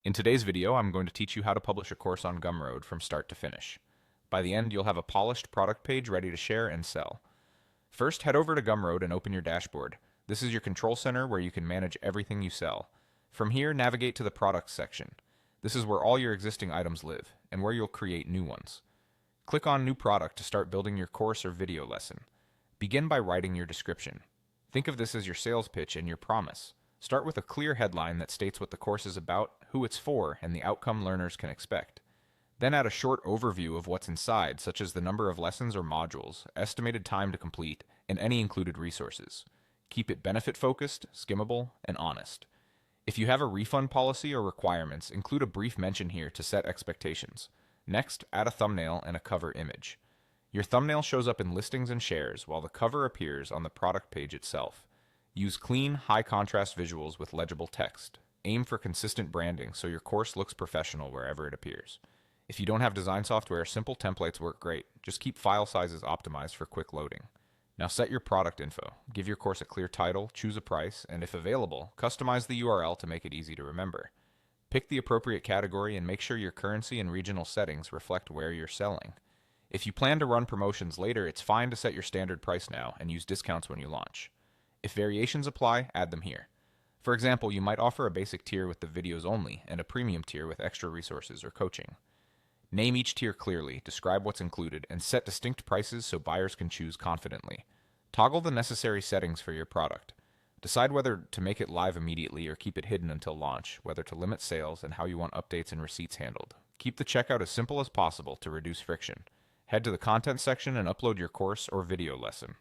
In today's video, I'm going to teach you how to publish a course on Gumroad from start to finish. By the end, you'll have a polished product page ready to share and sell. First, head over to Gumroad and open your dashboard. This is your control center where you can manage everything you sell. From here, navigate to the products section. This is where all your existing items live, and where you'll create new ones. Click on New Product to start building your course or video lesson. Begin by writing your description. Think of this as your sales pitch and your promise. Start with a clear headline that states what the course is about, who it's for, and the outcome learners can expect. Then add a short overview of what's inside, such as the number of lessons or modules, estimated time to complete, and any included resources. Keep it benefit-focused, skimmable, and honest. If you have a refund policy or requirements, include a brief mention here to set expectations. Next, add a thumbnail and a cover image. Your thumbnail shows up in listings and shares, while the cover appears on the product page itself. Use clean, high-contrast visuals with legible text. Aim for consistent branding so your course looks professional wherever it appears. If you don't have design software, simple templates work great. Just keep file sizes optimized for quick loading. Now set your product info. Give your course a clear title, choose a price, and if available, customize the URL to make it easy to remember. Pick the appropriate category and make sure your currency and regional settings reflect where you're selling. If you plan to run promotions later, it's fine to set your standard price now and use discounts when you launch. If variations apply, add them here. For example, you might offer a basic tier with the videos only and a premium tier with extra resources or coaching. Name each tier clearly, describe what's included, and set distinct prices so buyers can choose confidently. Toggle the necessary settings for your product. Decide whether to make it live immediately or keep it hidden until launch, whether to limit sales, and how you want updates and receipts handled. Keep the checkout as simple as possible to reduce friction. Head to the content section and upload your course or video lesson.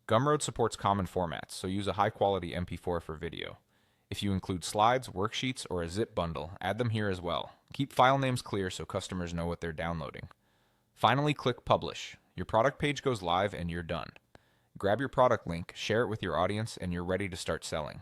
Gumroad supports common formats, so use a high-quality MP4 for video. If you include slides, worksheets, or a zip bundle, add them here as well. Keep file names clear so customers know what they're downloading. Finally, click Publish. Your product page goes live and you're done. Grab your product link, share it with your audience, and you're ready to start selling.